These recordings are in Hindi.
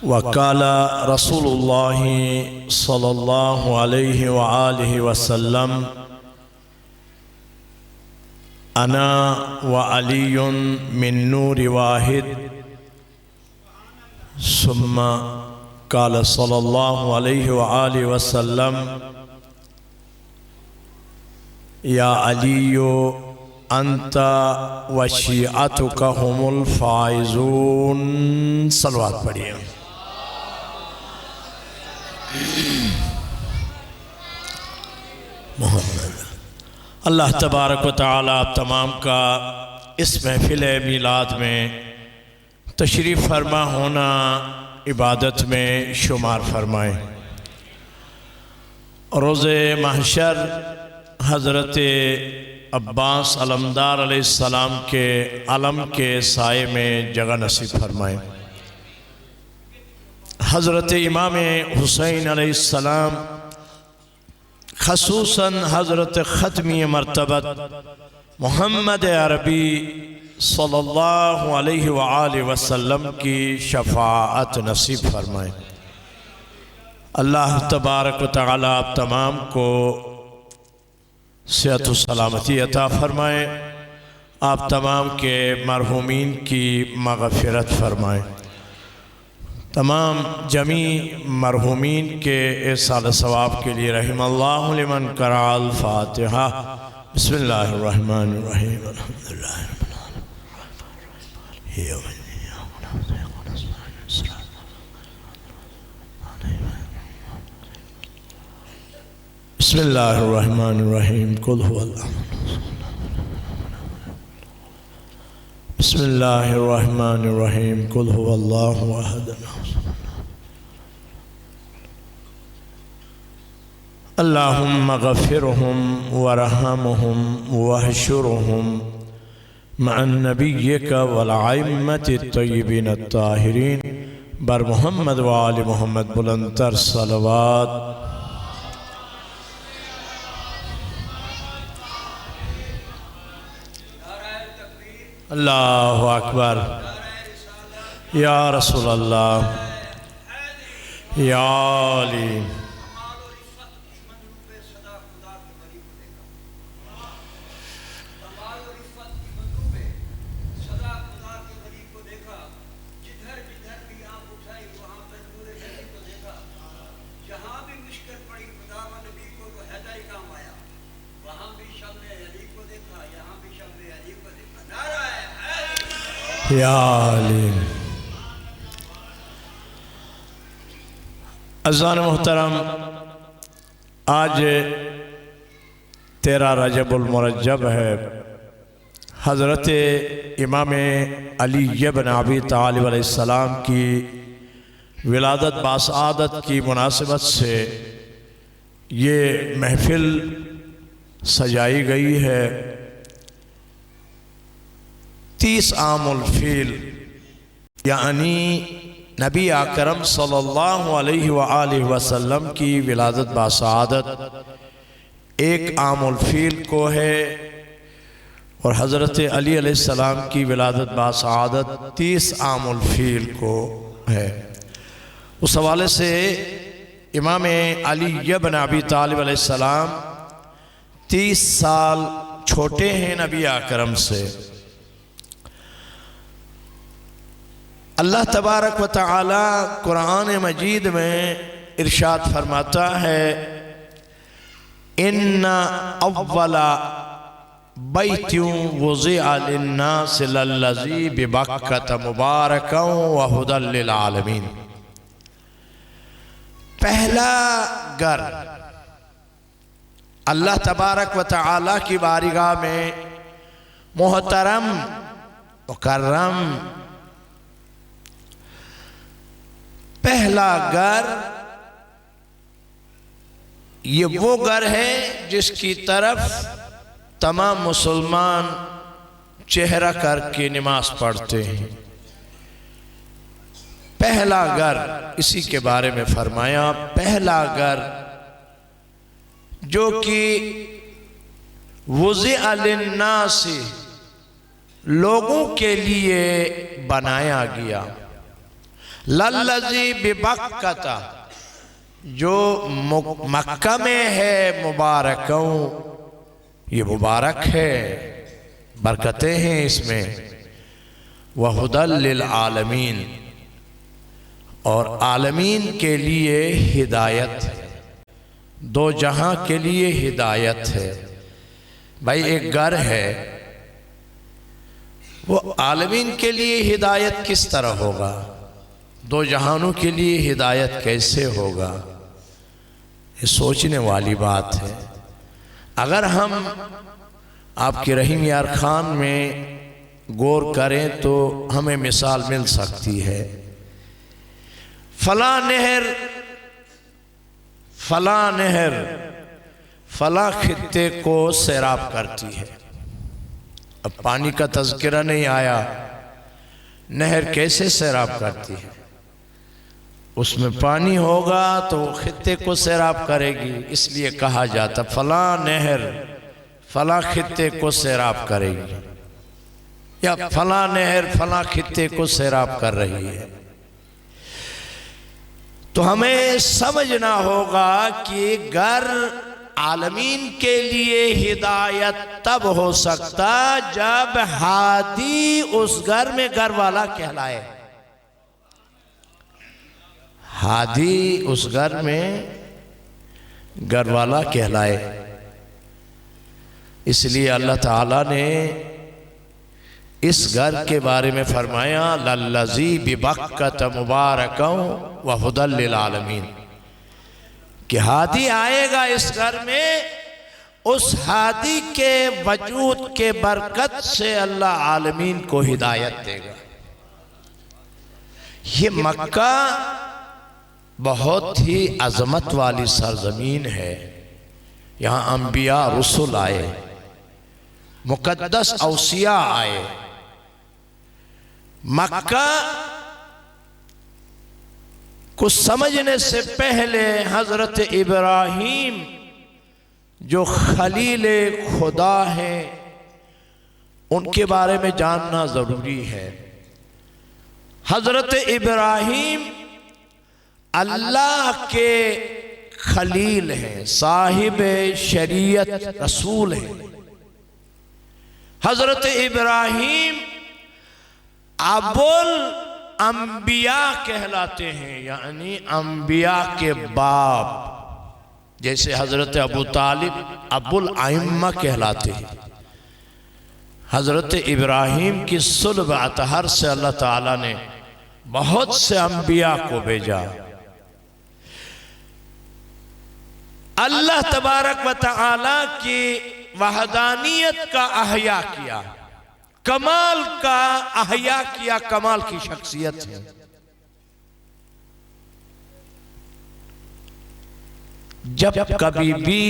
वक़ाल रसूलुल्लाहि सल्लल्लाहु अलैहि व आलिहि वसल्लम अना व अलीयुन मिन नूरि वाहिद सुम्मा क़ाल सल्लल्लाहु अलैहि व आलिहि वसल्लम या अलीयु अंता व शिअतुका हुमुल फाइज़ून। सलवात पढ़िए। मोहम्मद। अल्लाह तबारक व तआला आप तमाम का इस महफिल मिलाद में तशरीफ़ फरमा होना इबादत में शुमार फरमाए। रोज़े महशर हज़रत अब्बास अलमदार अलैहिस्सलाम के अलम के साए में जगह नसीब फरमाए। हज़रत इमाम हुसैन अलैहिस्सलाम खसूसन हज़रत ख़त्मी मर्तबत मोहम्मद अरबी सल्लल्लाहु अलैहि व आलिहि वसल्लम की शफ़ाअत नसीब फरमाए। अल्लाह तबारक व तआला आप तमाम को सेहत व सलामती अता फरमाए। आप तमाम के मरहूमीन की मग़फ़िरत फरमाए। तमाम जमी मरहूमीन के एहसाल सवाब के लिए रहिमल्लाहु लिमन क़राअल फ़ातिहा। बिस्मिल्लाहिर्रहमानिर्रहीम। अल्हम्दुलिल्लाहि रब्बिल आलमीन। बिस्मिल्लाहिर्रहमानिर्रहीम। कुल हुवल्लाहु। बिस्मिल्लाहिर्रहमानिर्रहीम। कुल हुवल्लाहु अहद। अल्लाहुम्मा गफ़िरहुम वरहमहुम वहशुरहुम मअन नबिय्यिका वल अइम्मति तय्यिबीन अत्ताहिरीन बर मोहम्मद व आलि मोहम्मद बुलंदतर सलवात। अल्लाहु अकबर। या रसूल अल्लाह या अली। या अली। अज़ान मोहतरम, आज 13 रजबुल मुरज्जब है। हज़रत इमाम अली इब्न अबी तालिब अलैहिस्सलाम की विलादत बासआदत की मुनासिबत से ये महफिल सजाई गई है। 30 आमुल फील यानी नबी अकरम सल्लल्लाहु अलैहि व आलिहि वसल्लम की विलादत बासआदत 1 आमुल फील को है और हज़रत अली अलैहिस्सलाम की विलादत बासआदत 30 आमुल फील को है। उस हवाले से इमाम अली इब्न अबी तालिब अलैहिस्सलाम 30 साल छोटे हैं नबी अकरम से। अल्लाह तबारक व तआला कुरान मजीद में इरशाद फरमाता है इन्ना अव्वला बैतिन वुज़िअ लिन्नास लल्लज़ी बिबक्कत मुबारकन व हुदल लिल आलमीन। पहला घर अल्लाह तबारक व तआला की बारगाह में मोहतरम मुकर्रम पहला घर ये वो घर है जिसकी तरफ तमाम मुसलमान चेहरा करके नमाज पढ़ते हैं। पहला घर इसी के बारे में फरमाया, पहला घर जो कि वुज़िअ लिन्नास लोगों के लिए बनाया गया। लल्लज़ी बिबक्कता, जो मक्का में है, मुबारकों, ये मुबारक है, बरकतें हैं इसमें। वह हुदल लिल आलमीन, और आलमीन के लिए हिदायत है, दो जहां के लिए हिदायत है। भाई एक घर है, वो आलमीन के लिए हिदायत किस तरह होगा, दो जहानों के लिए हिदायत कैसे होगा, ये सोचने वाली बात है। अगर हम आपके रहीम यार खान में गौर करें तो हमें मिसाल मिल सकती है। फला नहर फला खित्ते को सैराब करती है। अब पानी का तज़किरा नहीं आया, नहर कैसे सैराब करती है? उसमें पानी होगा तो खित्ते को सैराब करेगी, इसलिए कहा जाता फला नहर फला खित्ते को सैराब करेगी, या फला नहर फला खित्ते को सैराब कर रही है। तो हमें समझना होगा कि घर आलमीन के लिए हिदायत तब हो सकता जब हादी उस घर में घर वाला कहलाए। हादी उस घर में घर वाला कहलाए। इसलिए अल्लाह ताला ने इस घर के बारे में फरमाया लल्लज़ी बिबक्कत मुबारकों व हुदल लिल आलमीन, कि हादी आएगा इस घर में, उस हादी के वजूद के बरकत से अल्लाह आलमीन को हिदायत देगा। ये मक्का बहुत ही अजमत वाली सरजमीन है। यहाँ अंबिया रसूल आए, मुकद्दस औसिया आए। मक्का को समझने से पहले हजरत इब्राहीम जो खलील खुदा हैं उनके बारे में जानना जरूरी है। हजरत इब्राहीम अल्लाह के खलील हैं, साहिब शरीयत रसूल हैं। हजरत इब्राहीम अबुल अंबिया कहलाते हैं, यानी अंबिया के बाप। जैसे हजरत अबू तालिब अबुल आइम्मा कहलाते हैं। हजरत इब्राहीम की सुल्ब अतहर से अल्लाह ताला ने बहुत से अंबिया को भेजा। अल्लाह तबारक व तआला की वहदानियत का अहया किया, कमाल का अहया किया, कमाल की शख्सियत है। जब कभी भी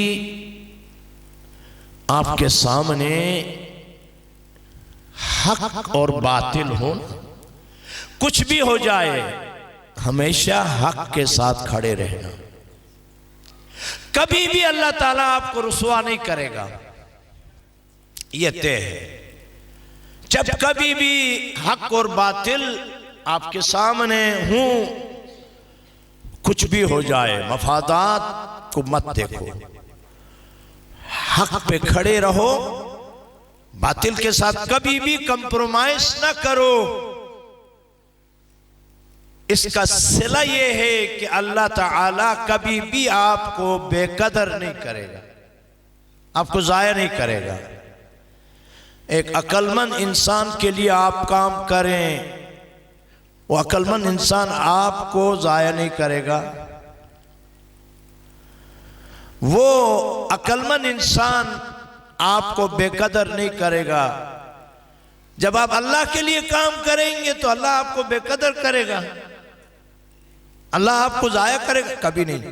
आपके सामने हक और बातिल हो, कुछ भी हो जाए, हमेशा हक के साथ खड़े रहना। कभी भी अल्लाह ताला आपको रुसवा नहीं करेगा, यह तय है। जब कभी भी हक और बातिल आपके सामने हूं, कुछ भी हो जाए, मफादात को मत देखो, हक पे खड़े रहो, बातिल के साथ कभी भी कंप्रोमाइज ना करो। इसका सिला यह है कि अल्लाह ताला कभी भी आपको बेकदर नहीं करेगा, आपको जाया नहीं करेगा। एक अक्लमंद इंसान के लिए आप काम करें, वो अक्लमंद इंसान आपको जाया नहीं करेगा। वो अक्लमंद इंसान आपको बेकदर नहीं करेगा। जब आप अल्लाह के लिए काम करेंगे तो अल्लाह आपको बेकदर करेगा, अल्लाह आपको जाया करेगा? कभी नहीं।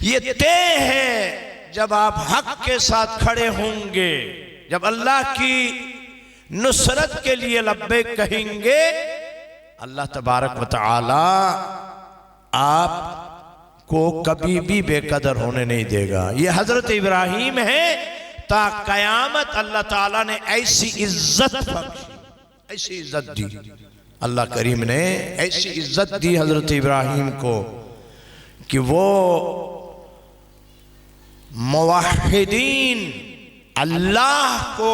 ये तय है जब आप हक के साथ खड़े होंगे, जब अल्लाह की नुसरत के लिए लब्बैक कहेंगे, अल्लाह तबारक व तआला आपको कभी भी बेकदर होने नहीं देगा। ये हजरत इब्राहीम है, ता कयामत अल्लाह ताला ने ऐसी इज्जत बख्शी, ऐसी इज्जत दी। अल्लाह करीम ने ऐसी इज्जत दी हजरत इब्राहीम को कि वो मुवहिदीन, अल्लाह को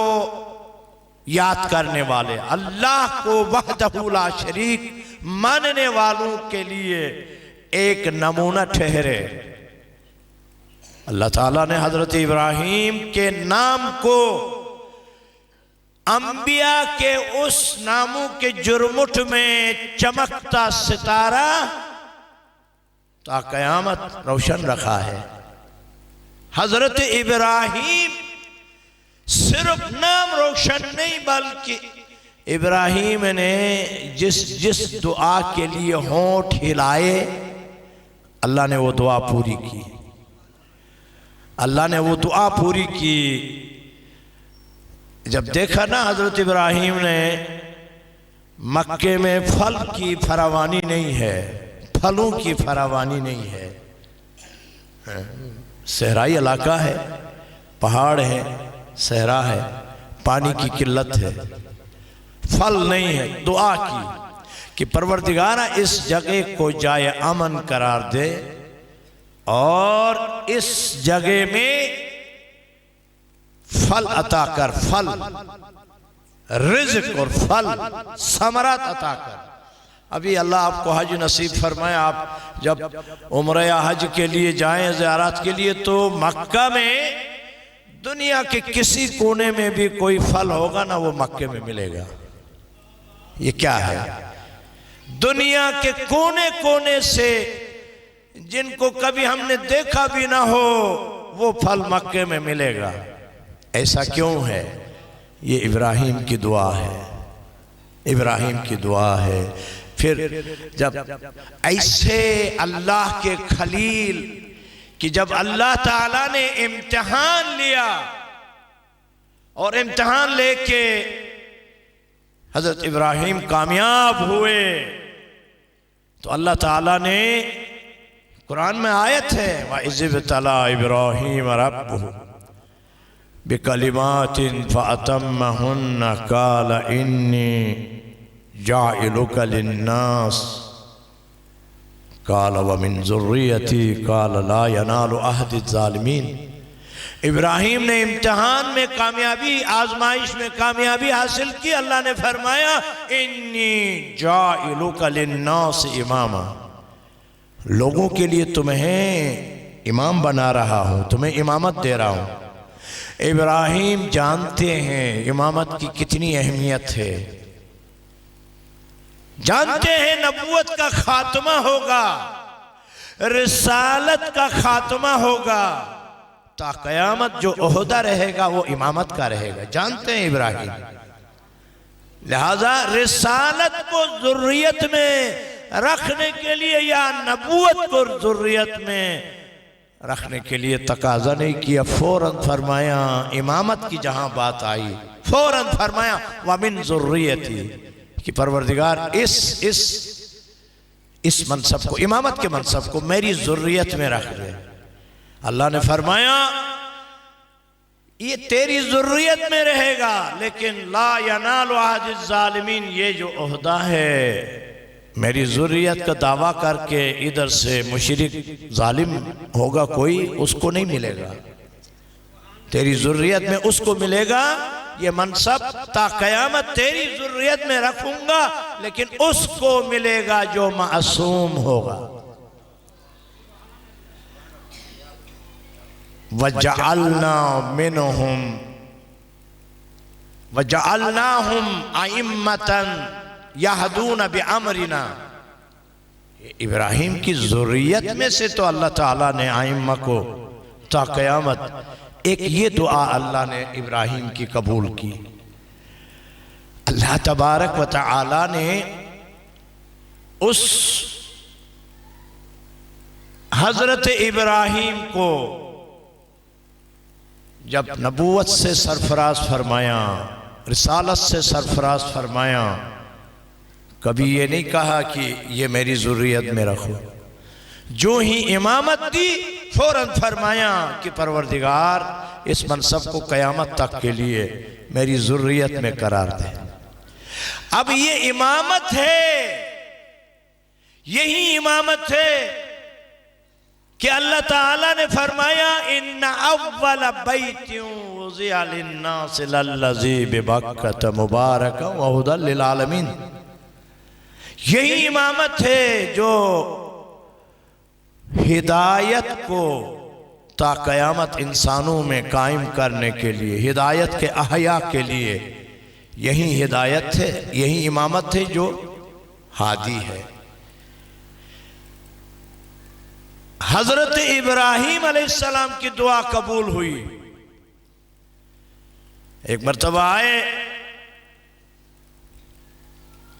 याद करने वाले, अल्लाह को वहदहू ला शरीक मानने वालों के लिए एक नमूना ठहरे। अल्लाह ताला ने हजरत इब्राहीम के नाम को अंबिया के उस नामों के जुर्मुठ में चमकता सितारा ता कयामत रोशन रखा है। हजरत इब्राहीम सिर्फ नाम रोशन नहीं, बल्कि इब्राहीम ने जिस दुआ के लिए होंठ हिलाए, अल्लाह ने वो दुआ पूरी की। अल्लाह ने वो दुआ पूरी की। जब देखा ना हजरत इब्राहीम ने मक्के में फल की फरावानी नहीं है, फलों की फरावानी नहीं है, सहराई इलाका है, पहाड़ है, सहरा है, पानी की किल्लत है, फल नहीं है। दुआ की कि परवरदिगारा इस जगह को जाए अमन करार दे और इस जगह में फल अता कर, फल रिज़्क़ और फल समरात अता कर। अभी अल्लाह आपको हज नसीब फरमाए, आप जब उम्र या हज के लिए जाएं ज़ियारत के लिए, तो मक्का में दुनिया के किसी कोने में भी कोई फल होगा ना, वो मक्के में मिलेगा। ये क्या है? दुनिया के कोने कोने से जिनको कभी हमने देखा भी ना हो, वो फल मक्के में मिलेगा। ऐसा क्यों है? ये इब्राहीम की दुआ है, इब्राहीम की दुआ है। फिर जब ऐसे अल्लाह के खलील कि जब अल्लाह ताला ने इम्तिहान लिया और इम्तिहान लेके हजरत इब्राहीम कामयाब हुए, तो अल्लाह ताला ने कुरान में आयत है, वइज़्तला इब्राहीम रब्बुहु बिकलिमातिन फअतम्महुन्ना क़ाल इन्नी जाइलुका लिन्नास क़ाल व मिन ज़ुर्रियती क़ाल ला यनालु अहदि ज़ालिमीन। इब्राहीम ने इम्तिहान में कामयाबी, आजमाइश में कामयाबी हासिल की। अल्लाह ने फरमाया इन्नी जाइलुका लिन्नास इमामा, लोगों के लिए तुम्हें इमाम बना रहा हूँ, तुम्हें इमामत दे रहा हूँ। इब्राहीम जानते हैं इमामत की कितनी अहमियत है, जानते हैं नबूवत का खात्मा होगा, रिसालत का खात्मा होगा, ता कयामत जो ओहदा रहेगा वो इमामत का रहेगा, जानते हैं इब्राहीम। लिहाजा रिसालत को ज़ुर्रियत में रखने के लिए या नबूवत को ज़ुर्रियत में रखने के लिए तकाजा नहीं किया, फौरन फरमाया इमामत की जहां बात आई, फौरन फरमाया व मिन ज़ुर्रियती, कि परवरदिगार इस मनसब को, इमामत के मनसब को मेरी ज़ुर्रियत में रख दे। अल्लाह ने फरमाया ये तेरी ज़ुर्रियत में रहेगा, लेकिन ला यनालु अहदि ज़ालिमीन, ये जो ओहदा है मेरी ज़ुर्रियत का दावा करके इधर से मुशरिक जालिम होगा कोई, उसको नहीं मिलेगा। तेरी ज़ुर्रियत में उसको मिलेगा ये मनसब, ता कयामत तेरी ज़ुर्रियत में रखूंगा, लेकिन उसको मिलेगा जो मासूम होगा। वजअलना मिनहुम वजअलनाहुम अइम्मतन यहदून बिअमरिना। इब्राहीम की ज़ुर्रियत में से तो अल्लाह ताला ने आइम्मा को ता क़यामत, एक ये दुआ अल्लाह ने इब्राहीम की कबूल की। अल्लाह तबारक व तआला ने उस हज़रत इब्राहीम को जब नबूवत से सरफराज फरमाया, रिसालत से सरफराज फरमाया, कभी ये नहीं कहा कि ये मेरी ज़ुर्रियत में रखो। जो ही इमामत दी फौरन फरमाया कि परवरदिगार इस मनसब को क़यामत तक के लिए मेरी ज़ुर्रियत में करार दे। अब ये इमामत है, यही इमामत है कि अल्लाह ताला ने फरमाया इन्ना अव्वल बैतिन वुज़िअ लिन्नास लल्लज़ी बिबक्कत मुबारकन व हुदल लिल आलमीन। यही इमामत है जो हिदायत को ता क़यामत इंसानों में कायम करने के लिए, हिदायत के अहया के लिए यही हिदायत है, यही इमामत है जो हादी है। हजरत इब्राहीम अलैहिस्सलाम की दुआ कबूल हुई। एक मर्तबा आए,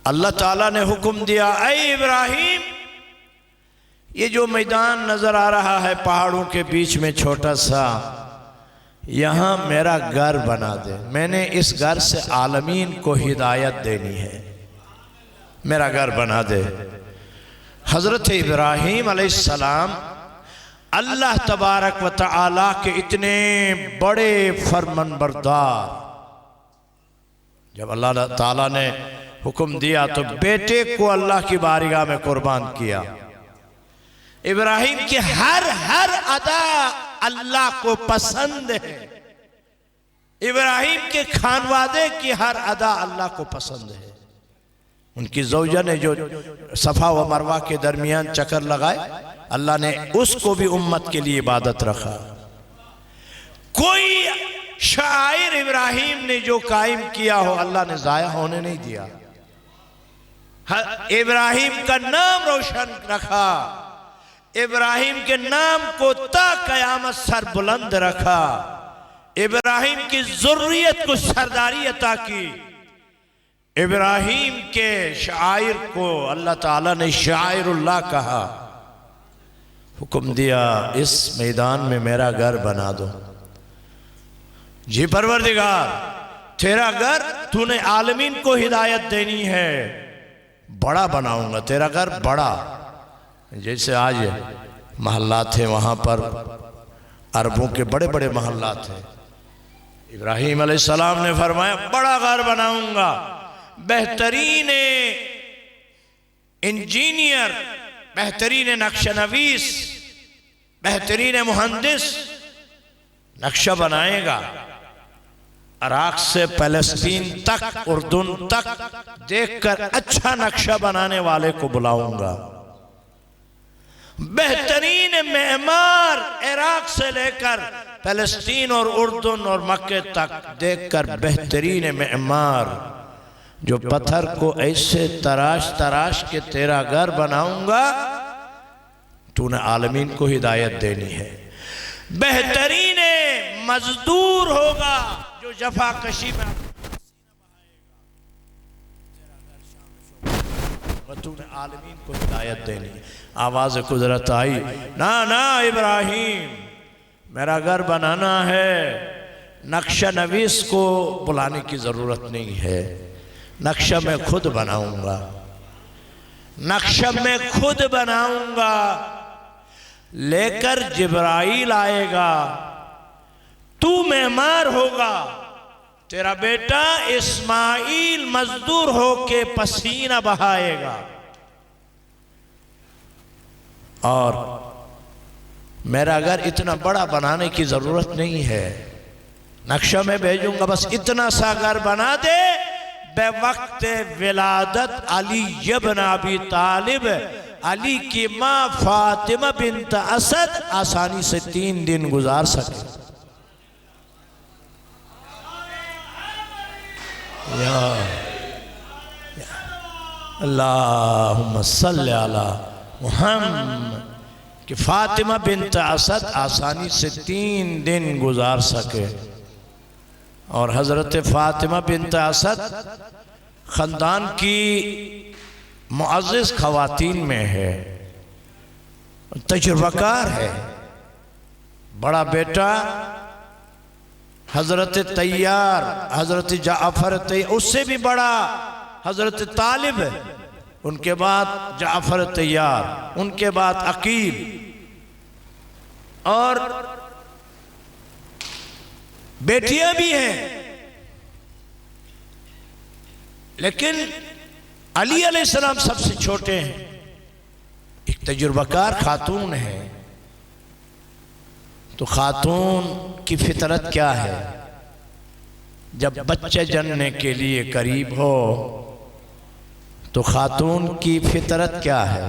अल्लाह ताला ने हुक्म दिया, ऐ इब्राहीम, ये जो मैदान नजर आ रहा है पहाड़ों के बीच में छोटा सा, यहां मेरा घर बना दे। मैंने इस घर से आलमीन को हिदायत देनी है, मेरा घर बना दे। हजरत इब्राहीम अलैहिस्सलाम अल्लाह तबारक व तआला के इतने बड़े फरमानबरदार, जब अल्लाह ताला ने हुक्म दिया तो बेटे को अल्लाह की बारगाह में कुर्बान किया। इब्राहीम की हर अदा अल्लाह को पसंद है। इब्राहीम के खानवादे की हर अदा अल्लाह को पसंद है। उनकी ज़ौजा ने जो सफ़ा व मरवा के दरमियान चक्कर लगाए, अल्लाह ने उसको भी उम्मत के लिए इबादत रखा। कोई शायर इब्राहीम ने जो कायम किया हो, अल्लाह ने ज़ाया होने नहीं दिया। इब्राहीम का नाम रोशन रखा, इब्राहीम के नाम को ता क़यामत सर बुलंद रखा, इब्राहीम की ज़ुर्रियत को सरदारी अता की। इब्राहीम के शायर को अल्लाह ताला ने शायरुल्लाह कहा, हुक्म दिया इस मैदान में मेरा घर बना दो। जी परवरदिगार, तेरा घर तूने आलमीन को हिदायत देनी है, बड़ा बनाऊंगा तेरा घर बड़ा। जैसे आज महल्लात हैं, वहाँ पर अरबों के बड़े बड़े महल्लात हैं। इब्राहीम अलैहिस्सलाम ने फरमाया बड़ा घर बनाऊंगा, बेहतरीन इंजीनियर, बेहतरीन नक्शा नवीस, बेहतरीन मुहंदिस नक्शा बनाएगा। इराक से पैलेस्तीन तक, उर्दून तक देखकर अच्छा नक्शा बनाने वाले को बुलाऊंगा। बेहतरीन मेमार इराक से लेकर पैलेस्तीन और उर्दून और मक्के तक देखकर बेहतरीन मेमार, जो पत्थर को ऐसे तराश तराश के तेरा घर बनाऊंगा। तूने आलमीन को हिदायत देनी है। बेहतरीन मजदूर होगा जो जफा कशी में तूने आलमीन को हिदायत देनी है। आवाज कुदरत आई, ना ना इब्राहीम, मेरा घर बनाना है, नक्शा नवीस को बुलाने की जरूरत नहीं है, नक्शा मैं खुद बनाऊंगा, नक्शा मैं खुद बनाऊंगा। लेकर जिब्राइल आएगा, तू मेमार होगा, तेरा बेटा इस्माइल मजदूर होके पसीना बहाएगा, और मेरा घर इतना बड़ा बनाने की जरूरत नहीं है, नक्शा में भेजूंगा, बस इतना सा घर बना दे। बेवक्त विलादत अली इब्न अबी तालिब, अली की माँ फातिमा बिन्त असद आसानी से 3 दिन गुजार सके। अल्लाहुम्मा सल्ली अला मुहम्मद, कि फातिमा बिन्त असद आसानी से 3 दिन गुजार सके। और हज़रत फातिमा बिन्त असद ख़ानदान की मुअज़्ज़ज़ ख़वातीन में है, तजुर्बाकार है। बड़ा बेटा हज़रत तैयार, हज़रत जाफ़र तैयार, उससे भी बड़ा हज़रत तालिब, उनके बाद जाफ़र तैयार, उनके बाद अकील, और बेटियां भी हैं। लेकिन अली अलैहिस्सलाम सबसे छोटे हैं। एक तजुर्बाकार खातून है, तो खातून की फितरत क्या है? जब बच्चे जन्मने के लिए करीब हो तो खातून की फितरत क्या है?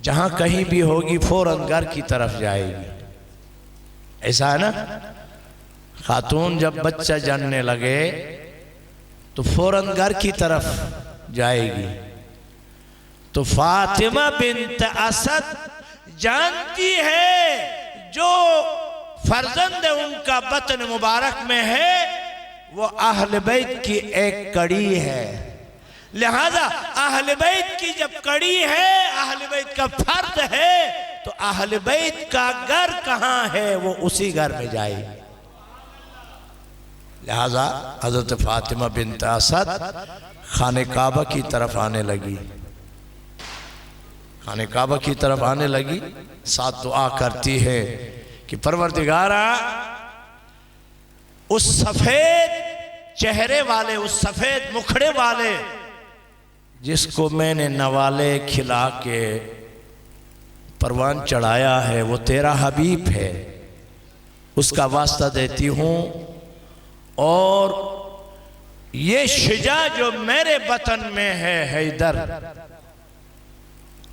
जहां कहीं भी होगी फौरन घर की तरफ जाएगी। ऐसा है ना? खातून जब बच्चा जन्मने लगे तो फौरन घर की तरफ जाएगी। तो फातिमा बिन्त असद जानती है जो फर्जंद उनका बतन मुबारक में है वो अहले बैत की एक कड़ी है। लिहाजा अहले बैत की जब कड़ी है, अहले बैत का फर्द है, तो अहले बैत का घर कहां है वो उसी घर में जाएगी। लिहाजा हजरत फातिमा बिन्त असद खाने काबा की तरफ आने लगी। खाने काबा की तरफ आने लगी, साथ दुआ करती है कि परवरदिगारा उस सफेद चेहरे वाले, उस सफेद मुखड़े वाले जिसको मैंने नवाले खिला के परवान चढ़ाया है, वो तेरा हबीब है, उसका वास्ता देती हूँ। और ये शिजा जो मेरे बतन में है हैदर,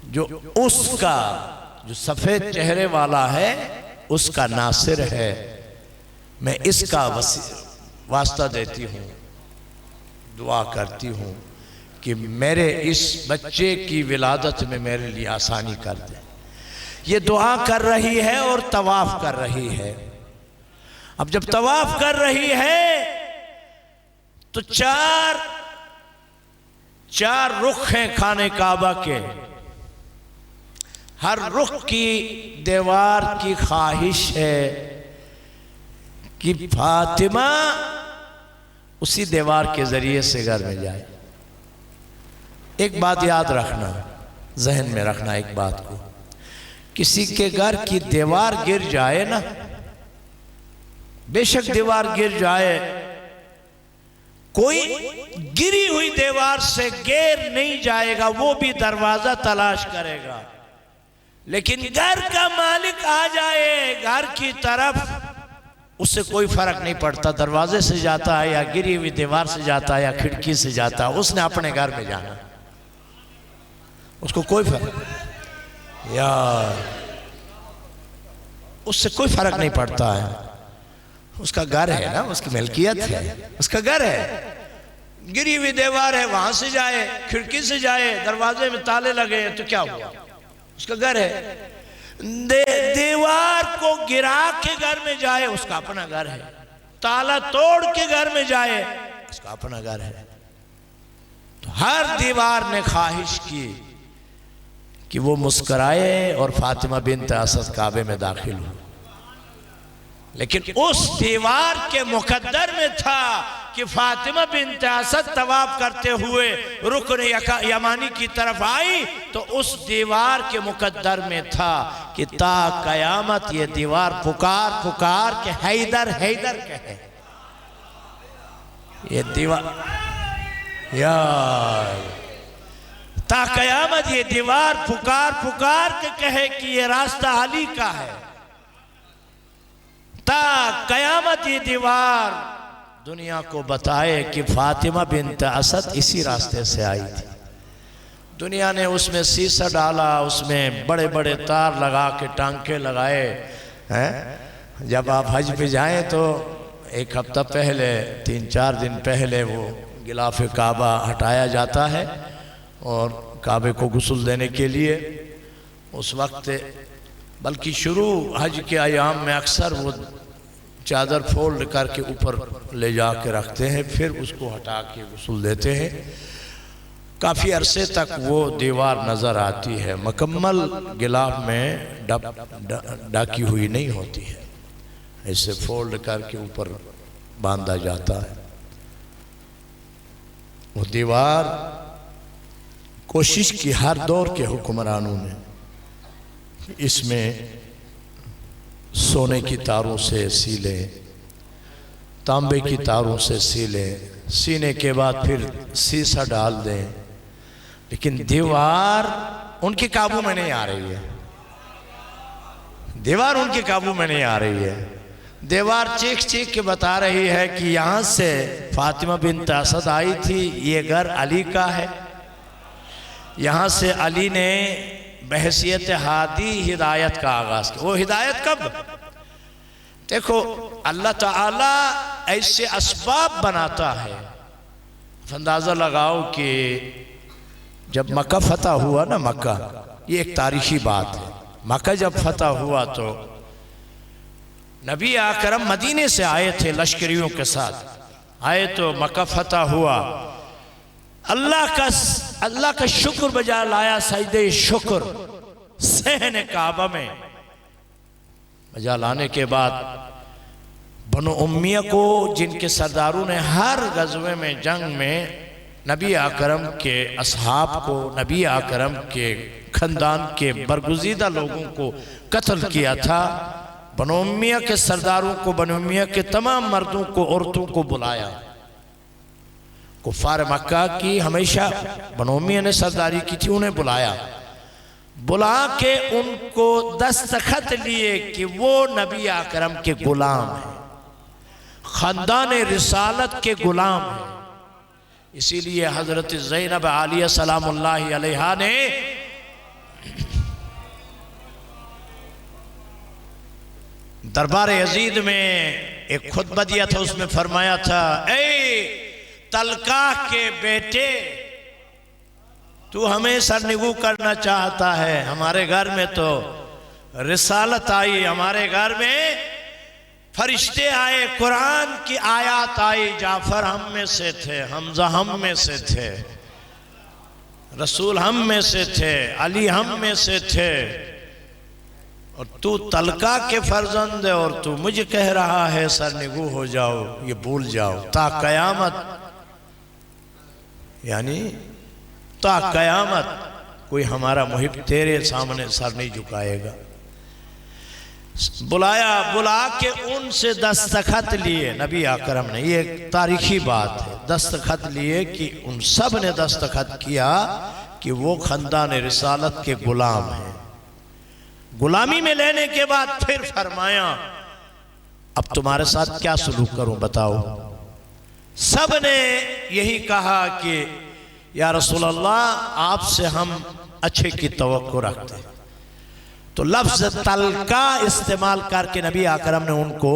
जो उसका जो सफेद चेहरे वाला है उसका नासिर है, मैं इसका वास्ता देती हूँ, दुआ करती हूँ कि मेरे इस बच्चे की विलादत में मेरे लिए आसानी कर दे। ये दुआ कर रही है और तवाफ कर रही है। अब जब तवाफ कर रही है तो चार रुख हैं खाने काबा के। हर रुख की दीवार की ख्वाहिश है कि फातिमा उसी दीवार के जरिए से घर में जाए। एक बात याद रखना, जहन में रखना एक बात को, किसी के घर की दीवार गिर जाए ना, बेशक दीवार गिर जाए, कोई गिरी हुई दीवार से गिर नहीं जाएगा, वो भी दरवाजा तलाश करेगा। लेकिन घर का मालिक आ जाए घर की तरफ, उससे कोई फर्क नहीं पड़ता, दरवाजे से जाता है या गिरी हुई दीवार से जाता है या खिड़की से जाता है, उसने अपने घर में जाना, उसको कोई फर्क यार, उससे कोई फर्क नहीं पड़ता है। उसका घर है ना, उसकी मिल्कियत है, उसका घर है। गिरी हुई दीवार है, वहां से जाए, खिड़की से जाए, दरवाजे में ताले लगे तो क्या हुआ, उसका घर है। दीवार को गिरा के घर में जाए, उसका अपना घर है। ताला तोड़ के घर में जाए, उसका अपना घर है। तो हर दीवार ने ख्वाहिश की कि वो मुस्कुराए और फातिमा बिन्त असद काबे में दाखिल हो। लेकिन उस दीवार के मुकद्दर में था कि फातिमा बिन्त असद तवाफ करते हुए रुकन यमानी की तरफ आई, तो उस दीवार के मुकद्दर में था कि ता कयामत ये दीवार पुकार पुकार के हैदर हैदर कहे। ये दीवार यार, ता कयामत ये दीवार पुकार पुकार के कहे कि ये रास्ता अली का है। ता कयामत ये दीवार दुनिया को बताए कि फातिमा बिन्त असद इसी रास्ते से आई थी। दुनिया ने उसमें शीशा डाला, उसमें बड़े बड़े तार लगा के टांके लगाए हैं। जब आप हज पे जाएं तो एक हफ्ता पहले, 3-4 दिन पहले वो गिलाफ काबा हटाया जाता है और काबे को गुस्ल देने के लिए उस वक्त, बल्कि शुरू हज के अयाम में अक्सर वो चादर फोल्ड करके ऊपर ले जा के रखते हैं, फिर उसको हटा के गुस्ल देते हैं। काफ़ी अरसे तक वो दीवार नज़र आती है, मुकम्मल गिलाफ में ढकी हुई नहीं होती है, ऐसे फोल्ड करके ऊपर बांधा जाता है। वो दीवार कोशिश की हर दौर के हुक्मरानों ने, इसमें सोने की तारों से सीले, तांबे की तारों से सी लें, सीने के बाद फिर शीशा डाल दें, लेकिन दीवार उनके काबू में नहीं आ रही है। दीवार उनके काबू में नहीं आ रही है। दीवार चीख चीख के बता रही है कि यहाँ से फातिमा बिन्त असद आई थी, ये घर अली का है। यहाँ से अली ने बहसियत हादी हिदायत का आगाज किया। वो हिदायत कब? देखो अल्लाह ताला ऐसे असबाब बनाता है। अंदाज़ा लगाओ कि जब मक्का फतह हुआ ना, मक्का, ये एक तारीखी बात है। मक्का जब फतह हुआ तो नबी आकरम मदीने से आए थे, लश्करियों के साथ आए, तो मक्का फतह हुआ। अल्लाह का शुक्र बजा लाया, सजदे शुक्र सहन काबा में बजा लाने के बाद बनो उम्मिया को, जिनके सरदारों ने हर गज़वे में, जंग में नबी आकरम के असहाब को, नबी आकरम के ख़ानदान के बरगुज़ीदा लोगों को कत्ल किया था, बनो उम्मिया के सरदारों को, बनो उम्मिया के तमाम मर्दों को, औरतों को बुलाया। कुफ़ार मक्का की हमेशा बनो उम्मिया ने सरदारी की थी, उन्हें बुलाया। बुला के उनको दस्तखत लिए कि वो नबी आकरम के गुलाम हैं, ख़ानदान रिसालत के गुलाम हैं। इसीलिए हज़रत ज़ैनब आलिया सलामुल्लाहि अलैहा ने दरबार यजीद में एक खुतबा दिया था, उसमें फरमाया था, ए तलका के बेटे, तू हमें सरनिगू करना चाहता है। हमारे घर में तो रिसालत आई, हमारे घर में फरिश्ते आए, कुरान की आयत आई, जाफर हम में से थे, हमजा हम में से थे, रसूल हम में से थे, अली हम में से थे, और तू तलका के फर्जंद है और तू मुझे कह रहा है सरनिगू हो जाओ। ये भूल जाओ, ता कयामत, यानी ता कयामत कोई हमारा मुहिब तेरे सामने सर नहीं झुकाएगा। बुलाया, बुला के उनसे दस्तखत लिए नबी आकरम ने। ये एक तारीखी बात है, दस्तखत लिए कि उन सब ने दस्तखत किया कि वो ख़ानदान रिसालत के गुलाम हैं। गुलामी में लेने के बाद फिर फरमाया, अब तुम्हारे साथ क्या सलूक करूं बताओ। सब ने यही कहा कि या रसूल अल्लाह, आपसे हम अच्छे की तवक्को रखते हैं। तो लफ्ज़ तलका इस्तेमाल करके नबी आकरम ने उनको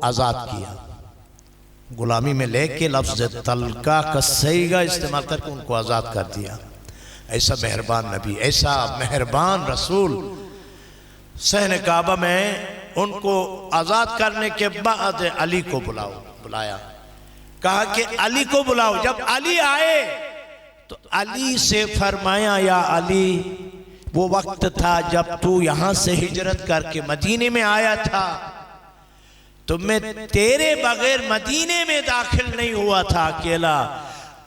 आज़ाद किया। गुलामी में लेके लफ्ज़ तलका का सहीगा इस्तेमाल करके उनको आज़ाद कर दिया। ऐसा मेहरबान नबी, ऐसा मेहरबान रसूल। सहन काबा में उनको आज़ाद करने के बाद अली को बुलाया, कहा कि अली को बुलाओ। जब अली आए तो अली से फरमाया, या अली, वो वक्त था जब तू यहां से हिजरत करके मदीने में आया था, तो मैं तेरे बगैर मदीने में दाखिल नहीं हुआ था अकेला।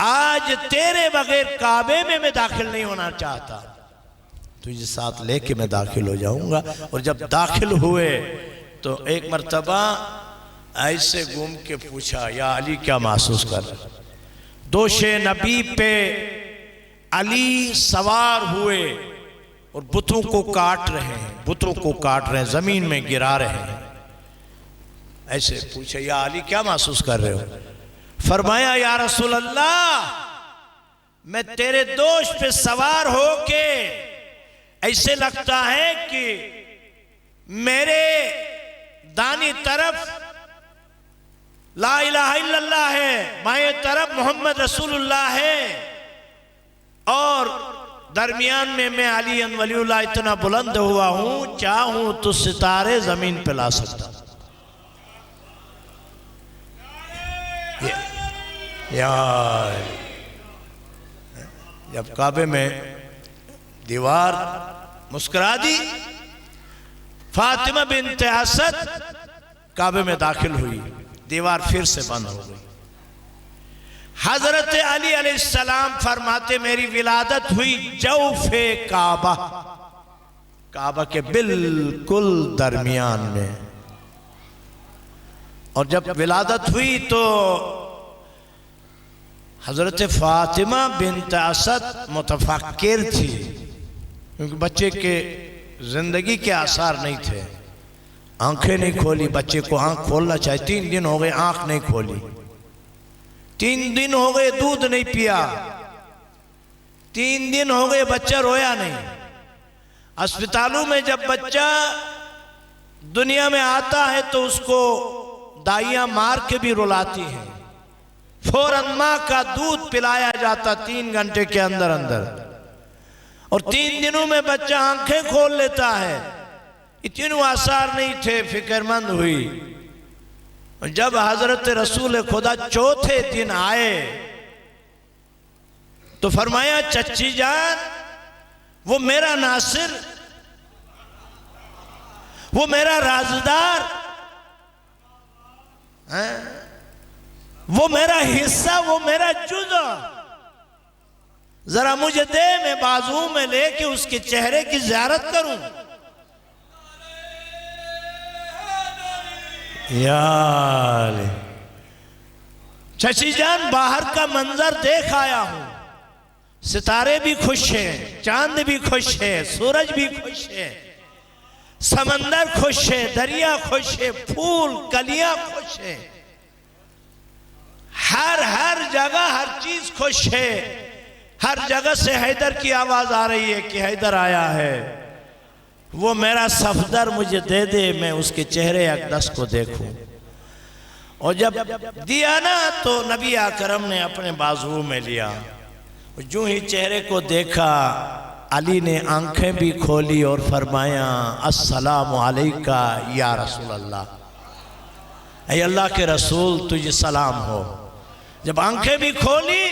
आज तेरे बगैर काबे में मैं दाखिल नहीं होना चाहता, तुझे साथ लेके मैं दाखिल हो जाऊंगा। और जब दाखिल हुए तो एक मर्तबा ऐसे घूम के पूछा, या अली क्या महसूस कर रहे? दोषे नबी पे अली सवार हुए और बुतों को काट रहे हैं, बुतों को काट रहे हैं, जमीन में गिरा रहे हैं। ऐसे पूछे, या अली क्या महसूस कर रहे हो? फरमाया, या रसूल अल्लाह, मैं तेरे दोष पे सवार होके ऐसे लगता है कि मेरे दानी तरफ ला इलाहा इल्लल्लाह है, बाएं तरफ मोहम्मद रसूलुल्लाह है, और दरमियान में मैं अली वलीउल्लाह इतना बुलंद हुआ हूं, चाहूं तो सितारे जमीन पे ला सकता। यार, जब काबे में दीवार मुस्कुरा दी, फातिमा बिन्त असद काबे में दाखिल हुई, दीवार फिर से बंद हो गई। हजरत अली अलैहिस्सलाम फरमाते, मेरी विलादत हुई जौफे काबा, काबा के बिल्कुल दरमियान में, और जब विलादत हुई तो हजरत फातिमा बिन्त असद मुतफक्किर थी, क्योंकि बच्चे के जिंदगी के आसार नहीं थे, आंखें नहीं खोली। बच्चे को आंख खोलना चाहिए, 3 दिन हो गए आंख नहीं खोली, 3 दिन हो गए दूध नहीं पिया, 3 दिन हो गए बच्चा रोया नहीं। अस्पतालों में जब बच्चा दुनिया में आता है तो उसको दाइयां मार के भी रुलाती हैं, फौरन माँ का दूध पिलाया जाता 3 घंटे के अंदर अंदर, और 3 दिनों में बच्चा आंखें खोल लेता है। इतने आसार नहीं थे, फिक्रमंद हुई। जब हजरत रसूल खुदा चौथे दिन आए तो फरमाया, चच्ची जान, वो मेरा नासिर, वो मेरा राजदार है, वो मेरा हिस्सा, वो मेरा जुज़, जरा मुझे दे, मैं बाजू में लेके उसके चेहरे की ज़ियारत करूं। यार चची जान, बाहर का मंजर देख आया हूं, सितारे भी खुश हैं, चांद भी खुश है, सूरज भी खुश है, समंदर खुश है, दरिया खुश है, फूल कलियां खुश है, हर जगह हर चीज खुश है। हर जगह से हैदर की आवाज आ रही है कि हैदर आया है, वो मेरा सफदर मुझे दे दे, मैं उसके चेहरे अक़दस को देखूं। और जब दिया ना तो नबी अकरम ने अपने बाजुओं में लिया, जो ही चेहरे को देखा, अली ने आंखें भी खोली और फरमाया, अस्सलामु अलैका या रसूल अल्लाह, ऐ अल्लाह के रसूल तुझे सलाम हो। जब आंखें भी खोली,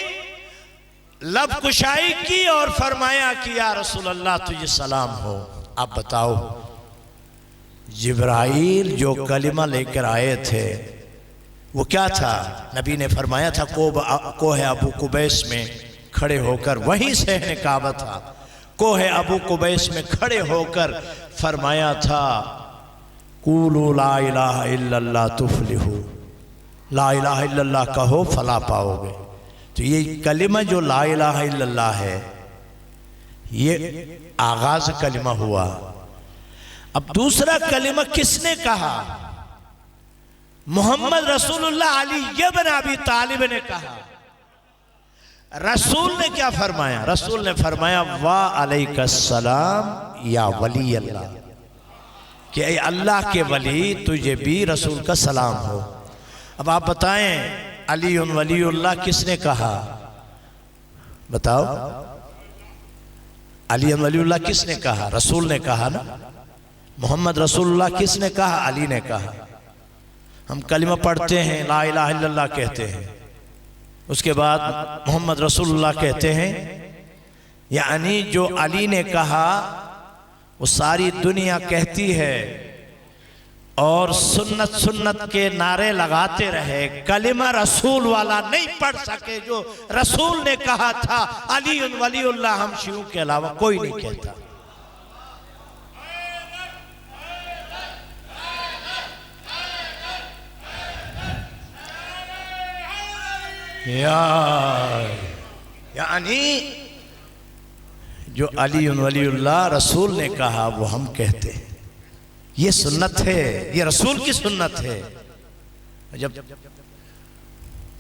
लब कुशाई की और फरमाया कि या रसूल अल्लाह तुझे सलाम हो। आप बताओ, जिब्राइल जो कलिमा लेकर आए थे वो क्या था? नबी ने फरमाया था कोहे अबू कुबैस में खड़े होकर, वहीं सहने काबा था, कोहे अबू कुबैस में खड़े होकर फरमाया था, कूलू ला इलाहा इल्लल्लाह तुफलिहू, ला इलाहा इल्लल्लाह कहो फला पाओगे। तो ये कलिमा जो ला इलाहा इल्लल्लाह है, ये आगाज कलिमा हुआ। अब दूसरा कलिमा किसने कहा? मोहम्मद रसूलुल्लाह अली इब्न अबी तालिब ने कहा। रसूल ने क्या फरमाया? रसूल ने फरमाया, वा अलैकस्सलाम या वली अल्लाह, कि अल्लाह के वली तुझे भी रसूल का सलाम हो। अब आप बताएं, अली वलीउल्लाह किसने कहा? बताओ, अली वलीउल्लाह किसने कहा? रसूल ने कहा ना। मोहम्मद रसूलुल्लाह किसने कहा? अली ने कहा। हम कलिमा पढ़ते हैं, ला इलाहा इल्लल्लाह कहते हैं, उसके बाद मोहम्मद रसूलुल्लाह कहते हैं, यानी जो अली ने कहा वो सारी दुनिया कहती है, और सुन्नत सुन्नत के नारे लगाते रहे, कलिमा रसूल वाला नहीं पढ़ सके। जो रसूल ने कहा था अली वलीउल्लाह, हम शियों के अलावा कोई नहीं कहता। यानी जो अली वलीउल्लाह रसूल ने कहा वो हम कहते हैं। ये सुन्नत है, ये रसूल की सुन्नत है। जब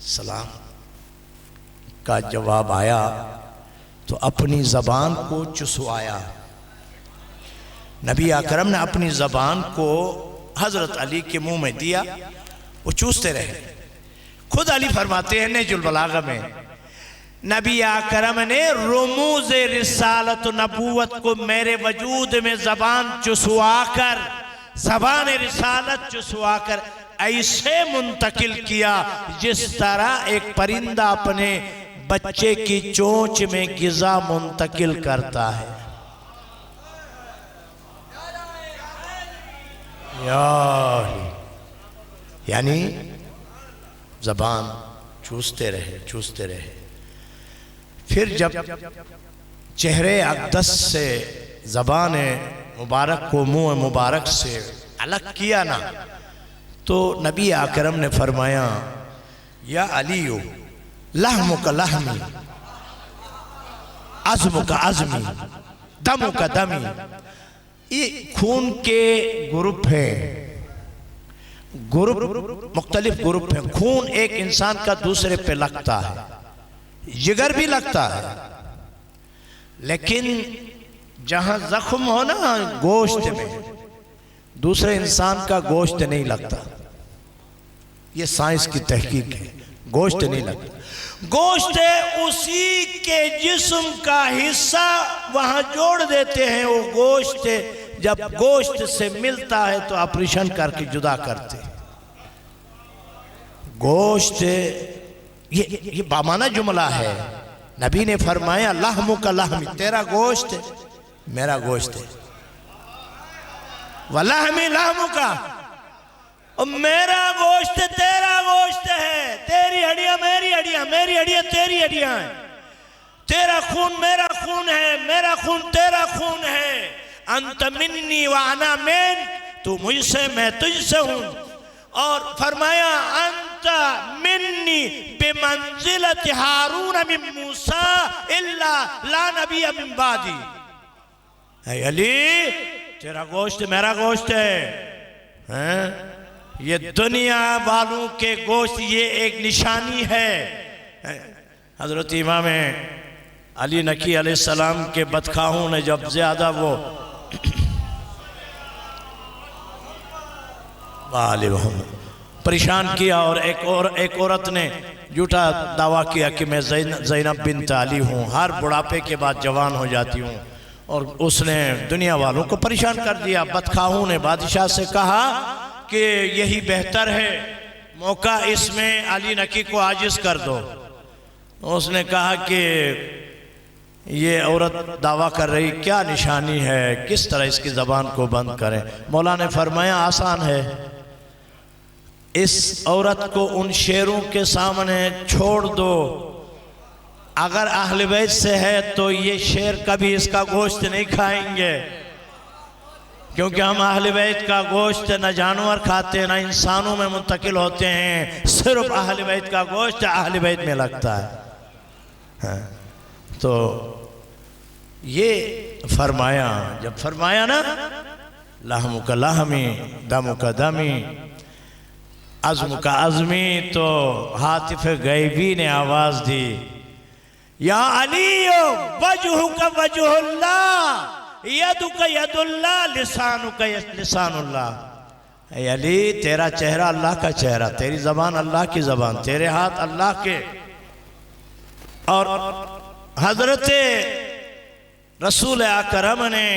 सलाम का जवाब आया तो अपनी जबान को चुसवाया। नबी अकरम ने अपनी जबान को हजरत अली के मुंह में दिया, वो चूसते रहे। खुद अली फरमाते हैं नहजुल बलागा में, नबी अकरम ने रुमूज़ रिसालत नबूवत को मेरे वजूद में जबान चुसवाकर, ज़बान रिसालत चुसवाकर ऐसे मुंतकिल किया जिस तरह एक परिंदा अपने बच्चे की चोंच में गिज़ा मुंतकिल करता है। यानी जबान चूसते रहे, चूसते रहे। फिर जब चेहरे अक़दस से ज़बान मुबारक को मुंह मुबारक से अलग किया ना, तो नबी आकरम ने फरमाया या अलीयो लहमु का लहमी, अज़्मु का अज़्मी, दमु का दमी। ये खून के ग्रुप है, ग्रुप मुख्तलिफ ग्रुप है। खून एक इंसान का दूसरे पे लगता है, जिगर भी लगता है, लेकिन जहां जख्म हो ना गोश्त में, दूसरे इंसान का गोश्त नहीं लगता। ये साइंस की तहकीक है, गोश्त नहीं लगता। गोश्त उसी के जिस्म का हिस्सा वहां जोड़ देते हैं। वो गोश्त जब गोश्त से मिलता है तो ऑपरेशन करके जुदा करते। गोश्त ये बामाना जुमला है। नबी ने फरमाया लहमु का लहमी, तेरा गोश्त मेरा गोश्त है, वलहमी लहमु का, और मेरा गोश्त तेरा गोश्त है। तेरी हड्डियां मेरी हड्डियां, मेरी हड्डियां तेरी हड्डियां हैं। तेरा खून मेरा खून है, मेरा खून तेरा खून है। अंत मिन्नी व अना मिन, तू मुझसे मैं तुझसे हूं। और फरमाया अंत मिन्नी बिमंजिलत हारून मिन मूसा इल्ला ला नबी मिन बादी। अली तेरा गोश्त मेरा गोश्त है। ये दुनिया वालों के गोश्त ये एक निशानी है। हजरत इमाम अली नकी अलैहिस्सलाम के बदखाहों ने जब ज्यादा वो परेशान किया, और एक औरत ने झूठा दावा किया कि मैं ज़ैनब बिन्त अली हूँ, हर बुढ़ापे के बाद जवान हो जाती हूँ, और उसने दुनिया वालों को परेशान कर दिया। बदखाहों ने बादशाह से कहा कि यही बेहतर है, मौका इसमें अली नकी को आजिज़ कर दो। उसने कहा कि ये औरत दावा कर रही, क्या निशानी है, किस तरह इसकी ज़बान को बंद करें। मौला ने फरमाया आसान है, इस औरत को उन शेरों के सामने छोड़ दो। अगर अहले बैत से है तो ये शेर कभी इसका गोश्त नहीं खाएंगे, क्योंकि हम अहले बैत का गोश्त न जानवर खाते न इंसानों में मुंतकिल होते हैं। सिर्फ अहले बैत का गोश्त अहले बैत में लगता है। तो ये फरमाया, जब फरमाया ना लहमु का लहमी, दमु का दमी, अज़्मु का अज़्मी, तो हातिफ गैबी ने आवाज़ दी या अली वजहु का वजहुल्लाह, यदु का यदुल्लाह, लिसानु का लिसानुल्लाह। अली तेरा चेहरा अल्लाह का चेहरा, तेरी ज़बान अल्लाह की ज़बान, तेरे हाथ अल्लाह के। और हज़रत रसूल अकरम ने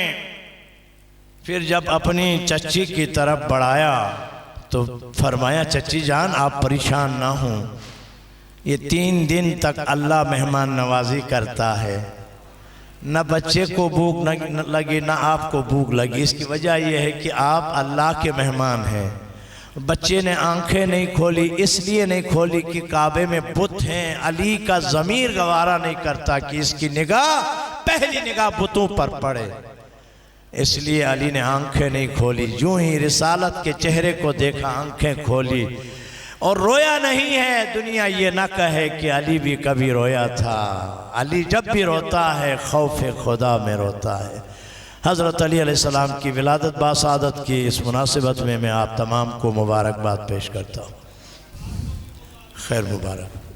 फिर जब अपनी चच्ची की तरफ बढ़ाया तो फरमाया चच्ची जान आप परेशान ना हों, ये 3 दिन तक अल्लाह मेहमान नवाजी करता है, न बच्चे को भूख न लगी न आपको भूख लगी। इसकी वजह यह है कि आप अल्लाह के मेहमान हैं। बच्चे ने आंखें नहीं खोली, इसलिए नहीं खोली कि काबे में बुत हैं। अली का ज़मीर गवारा नहीं करता कि इसकी निगाह पहली निगाह बुतों पर पड़े, इसलिए अली ने आंखें नहीं खोली। यूं ही रिसालत के चेहरे को देखा, आंखें खोली और रोया नहीं है। दुनिया ये ना कहे कि अली भी कभी रोया था। अली जब भी रोता है खौफ खुदा में रोता है। हज़रत अली अलैहिस्सलाम की विलादत बासादत की इस मुनासिबत में मैं आप तमाम को मुबारकबाद पेश करता हूँ। खैर मुबारक।